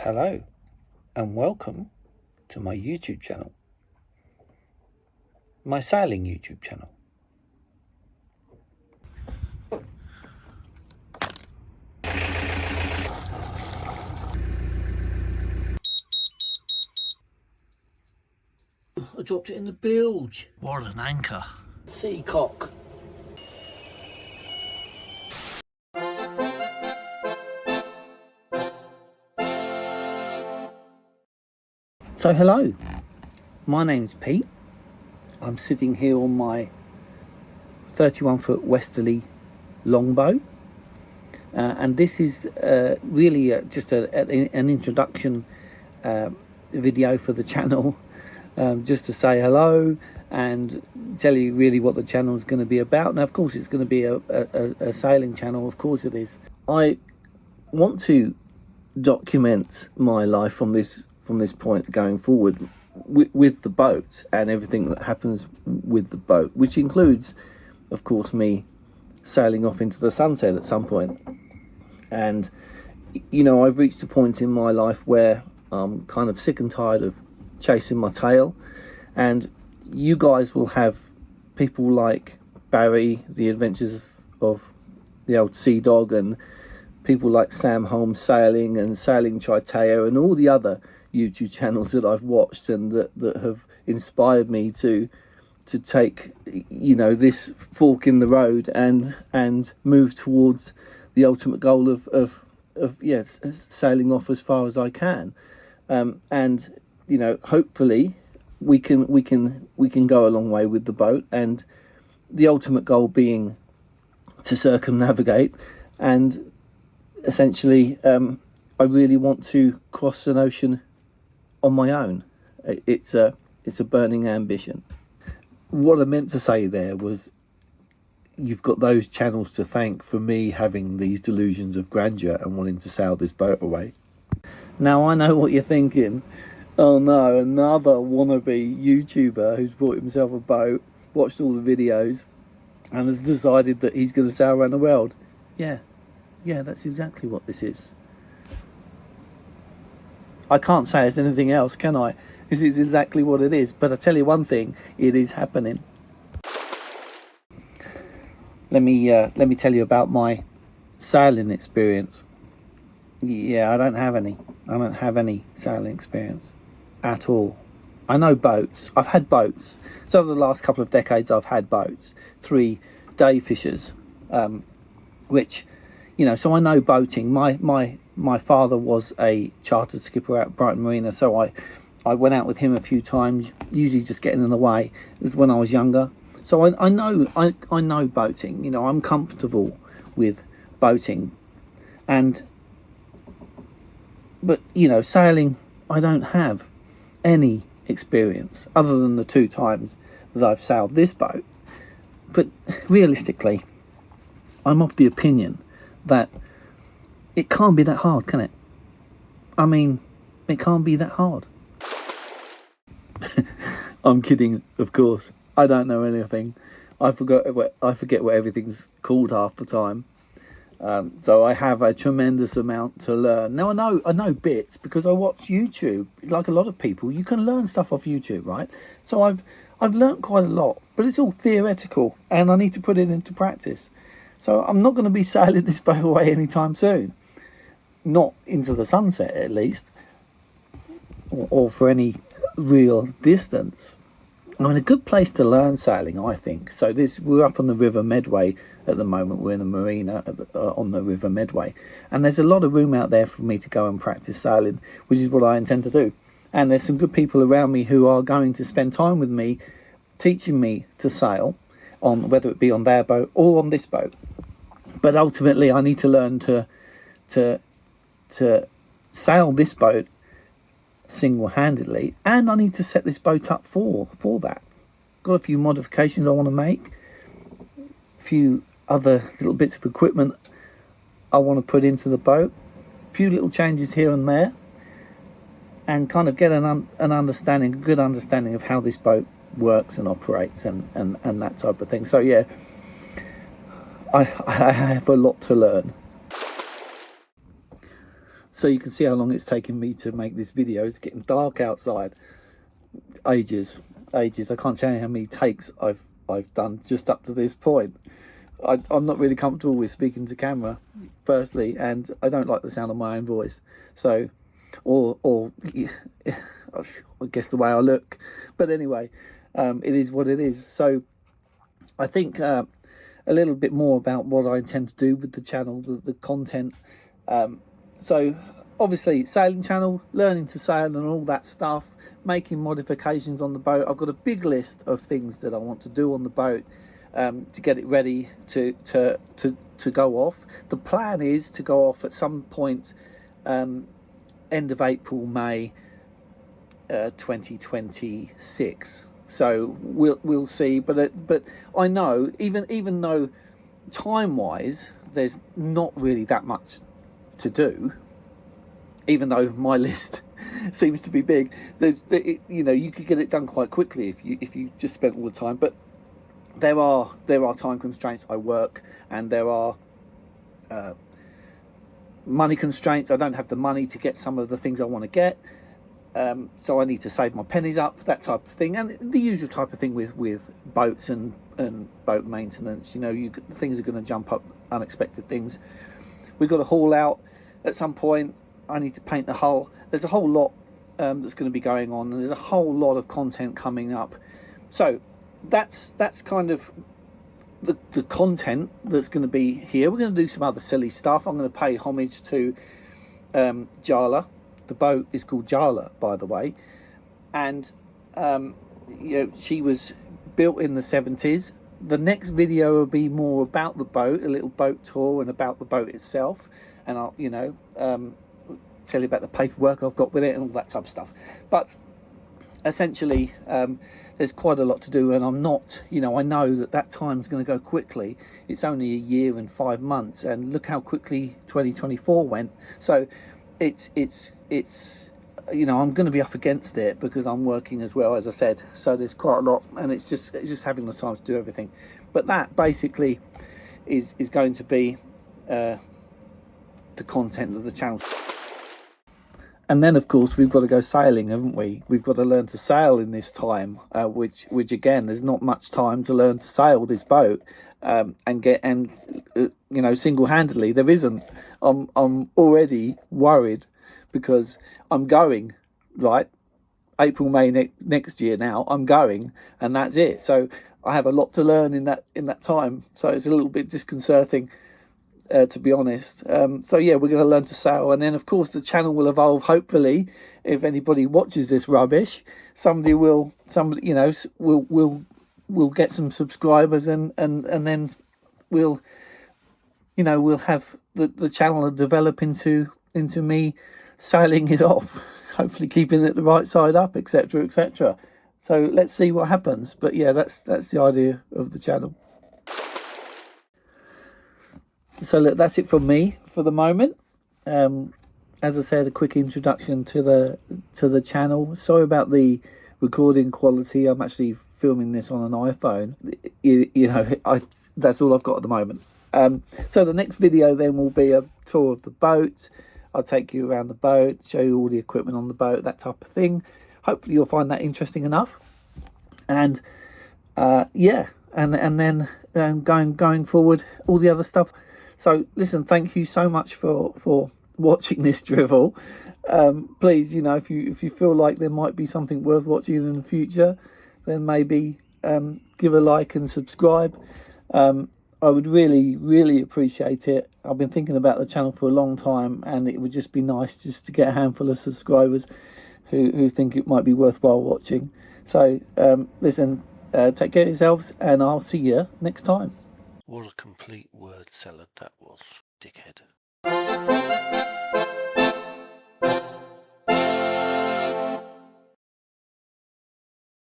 Hello and welcome to my YouTube channel, my sailing YouTube channel. I dropped it in the bilge. What an anchor. Sea cock. So hello, my name's Pete. I'm sitting here on my 31-foot Westerly Longbow, and this is really just an introduction video for the channel, just to say hello and tell you really what the channel is going to be about. Now, of course, it's going to be a sailing channel. Of course, it is. I want to document my life from this point going forward with the boat and everything that happens with the boat, which includes, of course, me sailing off into the sunset at some point. And you know, I've reached a point in my life where I'm kind of sick and tired of chasing my tail, and you guys will have people like Barry, the adventures of the old Sea Dog, and people like Sam Holmes Sailing and Sailing Tritea and all the other YouTube channels that I've watched and that have inspired me to take, you know, this fork in the road and move towards the ultimate goal of yes, sailing off as far as I can, and you know, hopefully we can go a long way with the boat, and the ultimate goal being to circumnavigate. And essentially, I really want to cross an ocean on my own. It's a burning ambition. What I meant to say there was, you've got those channels to thank for me having these delusions of grandeur and wanting to sail this boat away. Now, I know what you're thinking. Oh no, another wannabe YouTuber who's bought himself a boat, watched all the videos, and has decided that he's going to sail around the world. Yeah, that's exactly what this is. I can't say it's anything else, can I? This is exactly what it is. But I tell you one thing, it is happening. Let me tell you about my sailing experience. Yeah, I don't have any sailing experience at all. I know boats. I've had boats. So over the last couple of decades, I've had boats. 3 day fishers, which, you know, so I know boating. My father was a chartered skipper at Brighton Marina, so I went out with him a few times, usually just getting in the way. This is when I was younger. So I know boating. You know, I'm comfortable with boating. But you know, sailing, I don't have any experience other than the 2 times that I've sailed this boat. But realistically, I'm of the opinion that it can't be that hard, can it? I mean, it can't be that hard. I'm kidding, of course. I don't know anything. I forget what everything's called half the time. So I have a tremendous amount to learn. Now I know bits because I watch YouTube. Like a lot of people, you can learn stuff off YouTube, right? So I've learned quite a lot, but it's all theoretical, and I need to put it into practice. So I'm not going to be sailing this boat away anytime soon. Not into the sunset, at least, or for any real distance. I mean, a good place to learn sailing, I think. So we're up on the River Medway at the moment. We're in a marina on the River Medway, and there's a lot of room out there for me to go and practice sailing, which is what I intend to do. And there's some good people around me who are going to spend time with me, teaching me to sail, on whether it be on their boat or on this boat. But ultimately, I need to learn to sail this boat single-handedly, and I need to set this boat up for that. Got a few modifications I want to make, a few other little bits of equipment I want to put into the boat, a few little changes here and there, and kind of get an understanding, a good understanding of how this boat works and operates and that type of thing. So yeah, I have a lot to learn. So you can see how long it's taken me to make this video. It's getting dark outside. Ages. I can't tell you how many takes I've done just up to this point. I'm not really comfortable with speaking to camera, firstly, and I don't like the sound of my own voice. So, or I guess the way I look. But anyway, it is what it is. So I think a little bit more about what I intend to do with the channel, the content. So obviously sailing channel, learning to sail and all that stuff, making modifications on the boat. I've got a big list of things that I want to do on the boat to get it ready to go off. The plan is to go off at some point end of April, May 2026. So we'll see, but I know even though time wise there's not really that much to do, even though my list seems to be big, you know, you could get it done quite quickly if you just spent all the time. But there are time constraints. I work, and there are money constraints. I don't have the money to get some of the things I want to get, so I need to save my pennies up, that type of thing, and the usual type of thing with boats and boat maintenance. You know, things are going to jump up, unexpected things. We've got to haul out at some point. I need to paint the hull. There's a whole lot that's going to be going on, and there's a whole lot of content coming up. So that's kind of the content that's going to be here. We're going to do some other silly stuff. I'm going to pay homage to Jala. The boat is called Jala, by the way, and you know, she was built in the 70s. The next video will be more about the boat, a little boat tour, and about the boat itself, and I'll, you know, tell you about the paperwork I've got with it and all that type of stuff. But essentially, there's quite a lot to do, and I'm not, you know, I know that time's going to go quickly. It's only a year and 5 months, and look how quickly 2024 went. So it's you know, I'm going to be up against it because I'm working as well, as I said. So there's quite a lot, and it's just having the time to do everything. But that basically is going to be the content of the channel. And then, of course, we've got to go sailing, haven't we? We've got to learn to sail in this time, which again, there's not much time to learn to sail this boat, you know, single-handedly. There isn't. I'm already worried because I'm going, right, April, May next year now. I'm going, and that's it. So I have a lot to learn in that time. So it's a little bit disconcerting, to be honest. So yeah, we're going to learn to sail, and then of course the channel will evolve. Hopefully, if anybody watches this rubbish, somebody you know, will get some subscribers, and then we'll, you know, we'll have the channel develop into me sailing it off, hopefully keeping it the right side up, etc, etc. So let's see what happens. But yeah, that's the idea of the channel. So look, that's it from me for the moment. As I said, a quick introduction to the channel. Sorry about the recording quality. I'm actually filming this on an iPhone. You know, that's all I've got at the moment. So the next video then will be a tour of the boat. I'll take you around the boat, show you all the equipment on the boat, that type of thing. Hopefully you'll find that interesting enough. And yeah, and then going forward, all the other stuff. So listen, thank you so much for watching this drivel. Please, you know, if you feel like there might be something worth watching in the future, then maybe give a like and subscribe. I would really appreciate it. I've been thinking about the channel for a long time, and it would just be nice just to get a handful of subscribers who think it might be worthwhile watching. So listen, take care of yourselves, and I'll see you next time. What a complete word salad that was, dickhead.